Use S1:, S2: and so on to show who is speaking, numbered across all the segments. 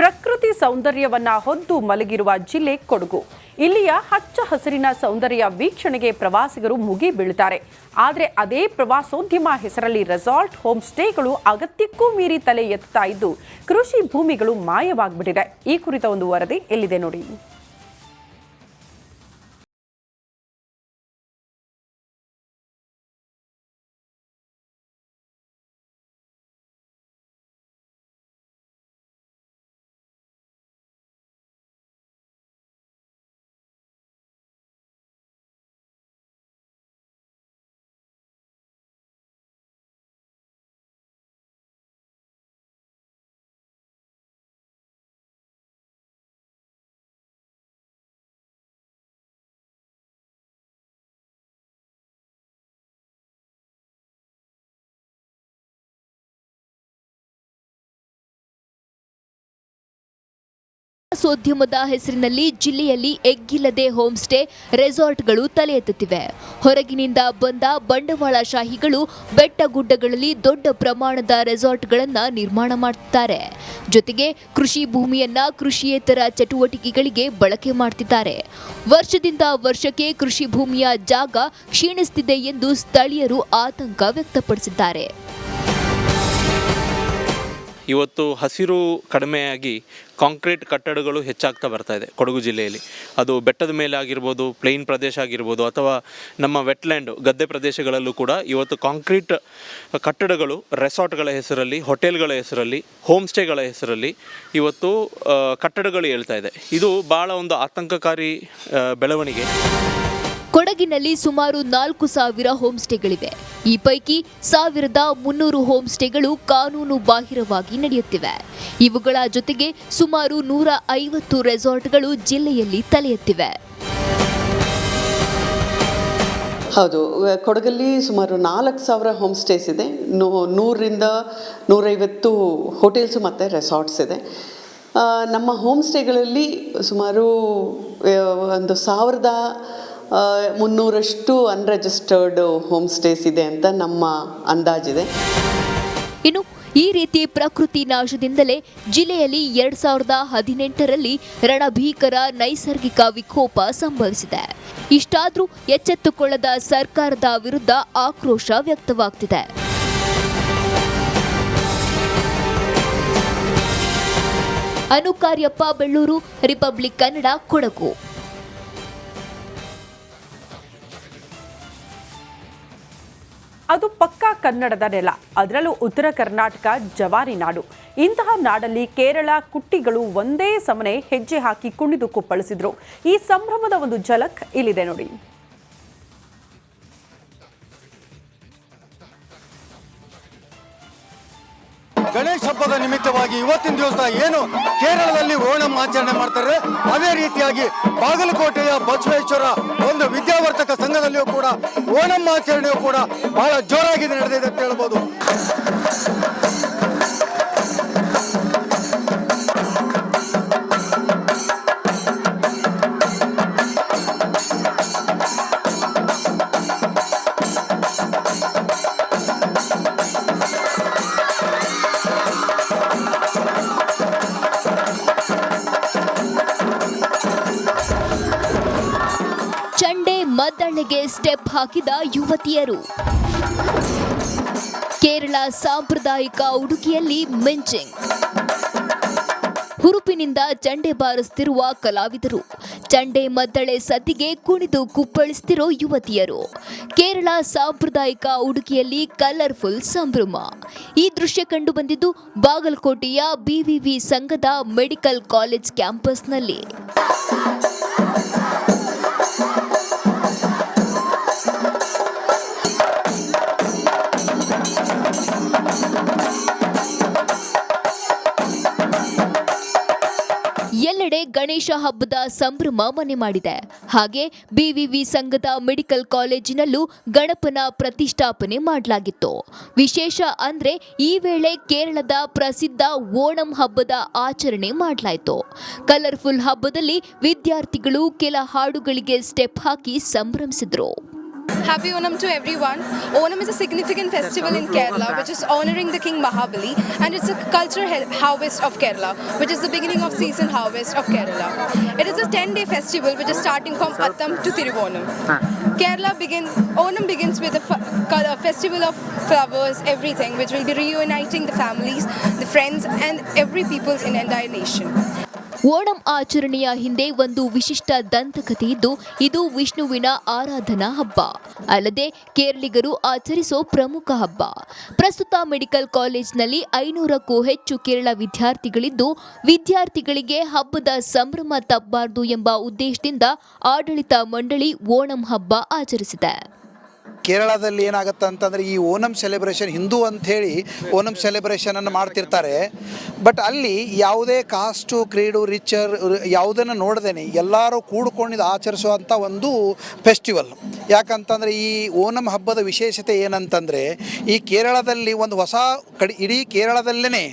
S1: ಪ್ರಕೃತಿ ಸೌಂದರ್ಯವನ್ನ ಹೊದ್ದು ಮಲಗಿರುವ ಜಿಲ್ಲೆ ಕೊಡಗು. ಇಲ್ಲಿಯ ಹಚ್ಚ ಹಸಿರಿನ ಸೌಂದರ್ಯ ವೀಕ್ಷಣೆಗೆ ಪ್ರವಾಸಿಗರು ಮುಗಿ ಬೀಳುತ್ತಾರೆ. ಆದರೆ ಅದೇ ಪ್ರವಾಸೋದ್ಯಮ ಹೆಸರಲ್ಲಿ ರೆಸಾರ್ಟ್, ಹೋಮ್ ಸ್ಟೇಗಳು ಅಗತ್ಯಕ್ಕೂ ಮೀರಿ ತಲೆ ಎತ್ತುತ್ತಾ ಇದ್ದು ಕೃಷಿ ಭೂಮಿಗಳು ಮಾಯವಾಗ್ಬಿಟ್ಟಿದೆ. ಈ ಕುರಿತ ಒಂದು ವರದಿ ಎಲ್ಲಿದೆ ನೋಡಿ.
S2: ಪ್ರವಾಸೋದ್ಯಮದ ಹೆಸರಿನಲ್ಲಿ ಜಿಲ್ಲೆಯಲ್ಲಿ ಎಗ್ಗಿಲ್ಲದೆ ಹೋಮ್ ಸ್ಟೇ, ರೆಸಾರ್ಟ್ಗಳು ತಲೆ ಎತ್ತುತ್ತಿವೆ. ಹೊರಗಿನಿಂದ ಬಂದ ಬಂಡವಾಳಶಾಹಿಗಳು ಬೆಟ್ಟಗುಡ್ಡಗಳಲ್ಲಿ ದೊಡ್ಡ ಪ್ರಮಾಣದ ರೆಸಾರ್ಟ್ಗಳನ್ನು ನಿರ್ಮಾಣ ಮಾಡುತ್ತಾರೆ. ಜೊತೆಗೆ ಕೃಷಿ ಭೂಮಿಯನ್ನ ಕೃಷಿಯೇತರ ಚಟುವಟಿಕೆಗಳಿಗೆ ಬಳಕೆ ಮಾಡ್ತಿದ್ದಾರೆ. ವರ್ಷದಿಂದ ವರ್ಷಕ್ಕೆ ಕೃಷಿ ಭೂಮಿಯ ಜಾಗ ಕ್ಷೀಣಿಸುತ್ತಿದೆ ಎಂದು ಸ್ಥಳೀಯರು ಆತಂಕ ವ್ಯಕ್ತಪಡಿಸಿದ್ದಾರೆ.
S3: ಇವತ್ತು ಹಸಿರು ಕಡಿಮೆಯಾಗಿ ಕಾಂಕ್ರೀಟ್ ಕಟ್ಟಡಗಳು ಹೆಚ್ಚಾಗ್ತಾ ಬರ್ತಾ ಇದೆ ಕೊಡಗು ಜಿಲ್ಲೆಯಲ್ಲಿ. ಅದು ಬೆಟ್ಟದ ಮೇಲೆ ಆಗಿರ್ಬೋದು, ಪ್ಲೇನ್ ಪ್ರದೇಶ ಆಗಿರ್ಬೋದು, ಅಥವಾ ನಮ್ಮ ವೆಟ್ಲ್ಯಾಂಡ್ ಗದ್ದೆ ಪ್ರದೇಶಗಳಲ್ಲೂ ಕೂಡ ಇವತ್ತು ಕಾಂಕ್ರೀಟ್ ಕಟ್ಟಡಗಳು ರೆಸಾರ್ಟ್ಗಳ ಹೆಸರಲ್ಲಿ, ಹೋಟೆಲ್ಗಳ ಹೆಸರಲ್ಲಿ, ಹೋಮ್ ಸ್ಟೇಗಳ ಹೆಸರಲ್ಲಿ ಇವತ್ತು ಕಟ್ಟಡಗಳು ಏಳ್ತಾ ಇದೆ. ಇದು ಭಾಳ ಒಂದು ಆತಂಕಕಾರಿ ಬೆಳವಣಿಗೆ.
S2: ಕೊಡಗಿನಲ್ಲಿ ಸುಮಾರು 4,000 ಹೋಮ್ ಸ್ಟೇಗಳಿವೆ. ಈ ಪೈಕಿ 1,300 ಹೋಮ್ ಸ್ಟೇಗಳು ಕಾನೂನು ಬಾಹಿರವಾಗಿ ನಡೆಯುತ್ತಿವೆ. ಇವುಗಳ ಜೊತೆಗೆ ಸುಮಾರು 150 ರೆಸಾರ್ಟ್ಗಳು ಜಿಲ್ಲೆಯಲ್ಲಿ ತಲೆ ಎತ್ತಿವೆ.
S4: ಹೌದು, ಕೊಡಗಲ್ಲಿ ಸುಮಾರು 4,000 ಹೋಮ್ ಸ್ಟೇಸ್ ಇದೆ. 100ರಿಂದ 150 ಹೋಟೆಲ್ಸು ಮತ್ತು ರೆಸಾರ್ಟ್ಸ್ ಇದೆ. ನಮ್ಮ ಹೋಮ್ ಸ್ಟೇಗಳಲ್ಲಿ ಸುಮಾರು 1,300 ಅನ್ರಿಜಿಸ್ಟರ್ಡ್ ಹೋಮ್ ಸ್ಟೇಸ್ ಇದೆ ಅಂತ ನಮ್ಮ ಅಂದಾಜಿದೆ.
S2: ಇನ್ನು ಈ ರೀತಿ ಪ್ರಕೃತಿ ನಾಶದಿಂದಲೇ ಜಿಲ್ಲೆಯಲ್ಲಿ 2018ರಲ್ಲಿ ರಣಭೀಕರ ನೈಸರ್ಗಿಕ ವಿಕೋಪ ಸಂಭವಿಸಿದೆ. ಇಷ್ಟಾದರೂ ಎಚ್ಚೆತ್ತುಕೊಳ್ಳದ ಸರ್ಕಾರದ ವಿರುದ್ಧ ಆಕ್ರೋಶ ವ್ಯಕ್ತವಾಗ್ತಿದೆ. ಅನುಕಾರ್ಯಪ್ಪ, ಬೆಳ್ಳೂರು, ರಿಪಬ್ಲಿಕ್ ಕನ್ನಡ, ಕೊಡಗು.
S1: ಅದು ಪಕ್ಕಾ ಕನ್ನಡದ ನೆಲ, ಅದರಲ್ಲೂ ಉತ್ತರ ಕರ್ನಾಟಕ ಜವಾರಿ ನಾಡು. ಇಂತಹ ನಾಡಲ್ಲಿ ಕೇರಳ ಕುಟ್ಟಿಗಳು ಒಂದೇ ಸಮನೆ ಹೆಜ್ಜೆ ಹಾಕಿ ಕುಣಿದು ಕುಪ್ಪಳಿಸಿದ್ರು. ಈ ಸಂಭ್ರಮದ ಒಂದು ಝಲಕ್ ಇಲ್ಲಿದೆ ನೋಡಿ.
S5: ಗಣೇಶ ಹಬ್ಬದ ನಿಮಿತ್ತವಾಗಿ ಇವತ್ತಿನ ದಿವಸ ಏನು ಕೇರಳದಲ್ಲಿ ಓಣಂ ಆಚರಣೆ ಮಾಡ್ತಾರೆ, ಅದೇ ರೀತಿಯಾಗಿ ಬಾಗಲಕೋಟೆಯ ಬಸವೇಶ್ವರ ಒಂದು ವಿದ್ಯಾವರ್ತಕ ಸಂಘದಲ್ಲಿಯೂ ಕೂಡ ಓಣಂ ಆಚರಣೆಯೂ ಕೂಡ ಬಹಳ ಜೋರಾಗಿ ನಡೆದಿದೆ ಅಂತ ಹೇಳ್ಬೋದು.
S2: ಚಂಡೆ ಮದ್ದಳೆಗೆ ಸ್ಟೆಪ್ ಹಾಕಿದ ಯುವತಿಯರು. ಕೇರಳ ಸಾಂಪ್ರದಾಯಿಕ ಉಡುಗೆಯಲ್ಲಿ ಮಿಂಚಿಂಗ್. ಹುರುಪಿನಿಂದ ಚಂಡೆ ಬಾರಿಸುತ್ತಿರುವ ಕಲಾವಿದರು, ಚಂಡೆ ಮದ್ದಳೆ ಸದ್ದಿಗೆ ಕುಣಿದು ಕುಪ್ಪಳಿಸುತ್ತಿರೋ ಯುವತಿಯರು. ಕೇರಳ ಸಾಂಪ್ರದಾಯಿಕ ಉಡುಗೆಯಲ್ಲಿ ಕಲರ್ಫುಲ್ ಸಂಭ್ರಮ. ಈ ದೃಶ್ಯ ಕಂಡು ಬಂದಿದ್ದು ಬಾಗಲಕೋಟೆಯ BVV ಸಂಘದ ಮೆಡಿಕಲ್ ಕಾಲೇಜ್ ಕ್ಯಾಂಪಸ್ನಲ್ಲಿ. ಎಲ್ಲೆಡೆ ಗಣೇಶ ಹಬ್ಬದ ಸಂಭ್ರಮ ಮನೆ ಮಾಡಿದೆ. ಹಾಗೆ BVV ಸಂಘದ ಮೆಡಿಕಲ್ ಕಾಲೇಜಿನಲ್ಲೂ ಗಣಪನ ಪ್ರತಿಷ್ಠಾಪನೆ ಮಾಡಲಾಗಿತ್ತು. ವಿಶೇಷ ಅಂದ್ರೆ ಈ ವೇಳೆ ಕೇರಳದ ಪ್ರಸಿದ್ಧ ಓಣಂ ಹಬ್ಬದ ಆಚರಣೆ ಮಾಡಲಾಯಿತು. ಕಲರ್ಫುಲ್ ಹಬ್ಬದಲ್ಲಿ ವಿದ್ಯಾರ್ಥಿಗಳು ಕೆಲ ಹಾಡುಗಳಿಗೆ ಸ್ಟೆಪ್ ಹಾಕಿ ಸಂಭ್ರಮಿಸಿದ್ರು.
S6: Happy Onam to everyone. Onam is a significant festival in Kerala which is honoring the King Mahabali, and it's a cultural harvest of Kerala, which is the beginning of season harvest of Kerala. It is a 10-day festival which is starting from Attam to Thiruvonam. Onam begins with a festival of flowers, everything, which will be reuniting the families, the friends and every peoples in the entire nation.
S2: Onam ಆಚರಣೆಯ ಹಿಂದೆ ಒಂದು ವಿಶಿಷ್ಟ ದಂತಕಥೆ ಇದ್ದು, ಇದು ವಿಷ್ಣುವಿನ ಆರಾಧನಾ ಹಬ್ಬ ಅಲ್ಲದೆ ಕೇರಳಿಗರು ಆಚರಿಸೋ ಪ್ರಮುಖ ಹಬ್ಬ. ಪ್ರಸ್ತುತ ಮೆಡಿಕಲ್ ಕಾಲೇಜಿನಲ್ಲಿ 500ಕ್ಕೂ ಹೆಚ್ಚು ಕೇರಳ ವಿದ್ಯಾರ್ಥಿಗಳಿದ್ದು, ವಿದ್ಯಾರ್ಥಿಗಳಿಗೆ ಹಬ್ಬದ ಸಂಭ್ರಮ ತಪ್ಪಬಾರದು ಎಂಬ ಉದ್ದೇಶದಿಂದ ಆಡಳಿತ ಮಂಡಳಿ ಓಣಂ ಹಬ್ಬ ಆಚರಿಸಿದೆ.
S7: ಕೇರಳದಲ್ಲಿ ಏನಾಗುತ್ತೆ ಅಂತಂದರೆ ಈ ಓಣಂ ಸೆಲೆಬ್ರೇಷನ್ ಹಿಂದೂ ಅಂಥೇಳಿ ಓಣಂ ಸೆಲೆಬ್ರೇಷನನ್ನು ಮಾಡ್ತಿರ್ತಾರೆ. ಬಟ್ ಅಲ್ಲಿ ಯಾವುದೇ ಕಾಸ್ಟು ಕ್ರೀಡು ರಿಚರ್ ಯಾವುದನ್ನು ನೋಡ್ದೇನೆ ಎಲ್ಲರೂ ಕೂಡ್ಕೊಂಡಿದ್ದು ಆಚರಿಸುವಂಥ ಒಂದು ಫೆಸ್ಟಿವಲ್. ಯಾಕಂತಂದರೆ ಈ ಓಣಂ ಹಬ್ಬದ ವಿಶೇಷತೆ ಏನಂತಂದರೆ ಈ ಕೇರಳದಲ್ಲಿ ಒಂದು ಹೊಸ ಇಡೀ ಕೇರಳದಲ್ಲೇ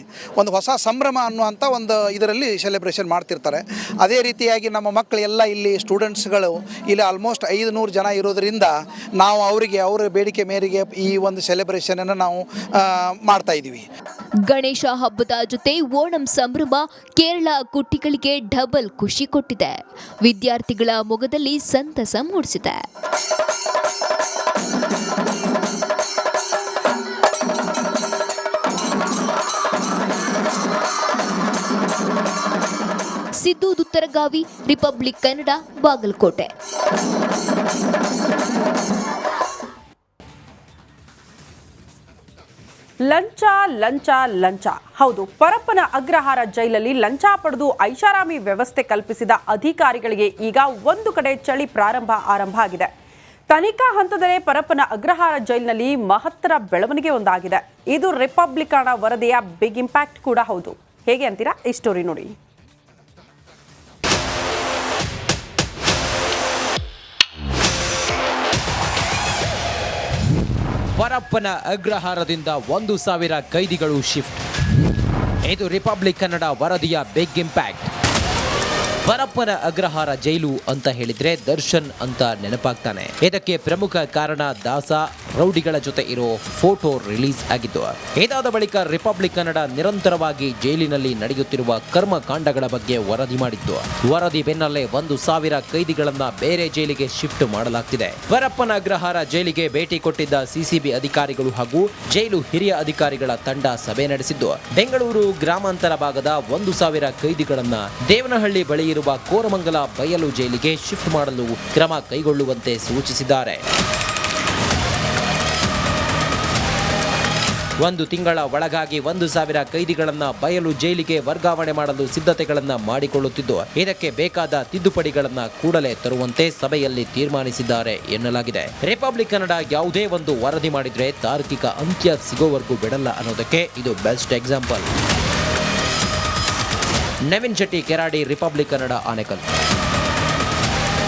S7: ಒಂದು ಹೊಸ ಸಂಭ್ರಮ ಅನ್ನುವಂಥ ಒಂದು ಇದರಲ್ಲಿ ಸೆಲೆಬ್ರೇಷನ್ ಮಾಡ್ತಿರ್ತಾರೆ. ಅದೇ ರೀತಿಯಾಗಿ ನಮ್ಮ ಮಕ್ಕಳು ಎಲ್ಲ ಇಲ್ಲಿ ಸ್ಟೂಡೆಂಟ್ಸ್ಗಳು ಇಲ್ಲಿ ಆಲ್ಮೋಸ್ಟ್ 500 ಜನ ಇರೋದರಿಂದ ನಾವು ಅವರಿಗೆ ಅವರ ಬೇಡಿಕೆ ಮೇರೆಗೆ ಈ ಒಂದು ಸೆಲೆಬ್ರೇಷನ್ ಅನ್ನು ನಾವು ಮಾಡ್ತಾ ಇದ್ದೀವಿ.
S2: ಗಣೇಶ ಹಬ್ಬದ ಜೊತೆ ಓಣಂ ಸಂಭ್ರಮ ಕೇರಳ ಕುಟ್ಟಿಗಳಿಗೆ ಡಬಲ್ ಖುಷಿ ಕೊಟ್ಟಿದೆ. ವಿದ್ಯಾರ್ಥಿಗಳ ಮೊಗದಲ್ಲಿ ಸಂತಸ ಮೂಡಿಸಿದೆ. ಸಿದ್ದು ದುತ್ತರಗಾವಿ, ರಿಪಬ್ಲಿಕ್ ಕನ್ನಡ, ಬಾಗಲಕೋಟೆ.
S1: ಲಂಚ ಲಂಚ ಲಂಚ. ಹೌದು, ಪರಪ್ಪನ ಅಗ್ರಹಾರ ಜೈಲಲ್ಲಿ ಲಂಚ ಪಡೆದು ಐಷಾರಾಮಿ ವ್ಯವಸ್ಥೆ ಕಲ್ಪಿಸಿದ ಅಧಿಕಾರಿಗಳಿಗೆ ಈಗ ಒಂದು ಕಡೆ ಚಳಿ ಆರಂಭ ಆಗಿದೆ. ತನಿಖಾ ಹಂತದಲ್ಲೇ ಪರಪ್ಪನ ಅಗ್ರಹಾರ ಜೈಲಿನಲ್ಲಿ ಮಹತ್ತರ ಬೆಳವಣಿಗೆ ಒಂದಾಗಿದೆ. ಇದು ರಿಪಬ್ಲಿಕನ ವರದಿಯ ಬಿಗ್ ಇಂಪ್ಯಾಕ್ಟ್ ಕೂಡ ಹೌದು. ಹೇಗೆ ಅಂತೀರಾ? ಈ ಸ್ಟೋರಿ ನೋಡಿ.
S8: ಪರಪ್ಪನ ಅಗ್ರಹಾರದಿಂದ 1,000 ಕೈದಿಗಳು ಶಿಫ್ಟ್. ಇದು ರಿಪಬ್ಲಿಕ್ ಕನ್ನಡ ವರದಿಯ ಬಿಗ್ ಇಂಪ್ಯಾಕ್ಟ್. ಪರಪ್ಪನ ಅಗ್ರಹಾರ ಜೈಲು ಅಂತ ಹೇಳಿದ್ರೆ ದರ್ಶನ್ ಅಂತ ನೆನಪಾಗ್ತಾನೆ. ಇದಕ್ಕೆ ಪ್ರಮುಖ ಕಾರಣ ದಾಸ ರೌಡಿಗಳ ಜೊತೆ ಇರೋ ಫೋಟೋ ರಿಲೀಸ್ ಆಗಿದ್ದು. ಇದಾದ ಬಳಿಕ ರಿಪಬ್ಲಿಕ್ ಕನ್ನಡ ನಿರಂತರವಾಗಿ ಜೈಲಿನಲ್ಲಿ ನಡೆಯುತ್ತಿರುವ ಕರ್ಮಕಾಂಡಗಳ ಬಗ್ಗೆ ವರದಿ ಮಾಡಿದ್ದು. ವರದಿ ಬೆನ್ನಲ್ಲೇ 1,000 ಕೈದಿಗಳನ್ನ ಬೇರೆ ಜೈಲಿಗೆ ಶಿಫ್ಟ್ ಮಾಡಲಾಗ್ತಿದೆ. ಪರಪ್ಪನ ಅಗ್ರಹಾರ ಜೈಲಿಗೆ ಭೇಟಿ ಕೊಟ್ಟಿದ್ದ ಸಿಸಿಬಿ ಅಧಿಕಾರಿಗಳು ಹಾಗೂ ಜೈಲು ಹಿರಿಯ ಅಧಿಕಾರಿಗಳ ತಂಡ ಸಭೆ ನಡೆಸಿದ್ದು, ಬೆಂಗಳೂರು ಗ್ರಾಮಾಂತರ ಭಾಗದ 1,000 ಕೈದಿಗಳನ್ನ ದೇವನಹಳ್ಳಿ ಬಳಿ ಇರುವ ಕೋರಮಂಗಲ ಬಯಲು ಜೈಲಿಗೆ ಶಿಫ್ಟ್ ಮಾಡಲು ಕ್ರಮ ಕೈಗೊಳ್ಳುವಂತೆ ಸೂಚಿಸಿದ್ದಾರೆ. 1 ತಿಂಗಳ ಒಳಗಾಗಿ 1,000 ಕೈದಿಗಳನ್ನ ಬಯಲು ಜೈಲಿಗೆ ವರ್ಗಾವಣೆ ಮಾಡಲು ಸಿದ್ಧತೆಗಳನ್ನ ಮಾಡಿಕೊಳ್ಳುತ್ತಿದ್ದು, ಇದಕ್ಕೆ ಬೇಕಾದ ತಿದ್ದುಪಡಿಗಳನ್ನ ಕೂಡಲೇ ತರುವಂತೆ ಸಭೆಯಲ್ಲಿ ತೀರ್ಮಾನಿಸಿದ್ದಾರೆ ಎನ್ನಲಾಗಿದೆ. ರಿಪಬ್ಲಿಕ್ ಕನ್ನಡ ಯಾವುದೇ ಒಂದು ವರದಿ ಮಾಡಿದ್ರೆ ತಾರ್ಕಿಕ ಅಂತ್ಯ ಸಿಗೋವರೆಗೂ ಬಿಡಲ್ಲ ಅನ್ನೋದಕ್ಕೆ ಇದು best example. Naveen Shetty, Keradi, Republic Kannada, Anekal.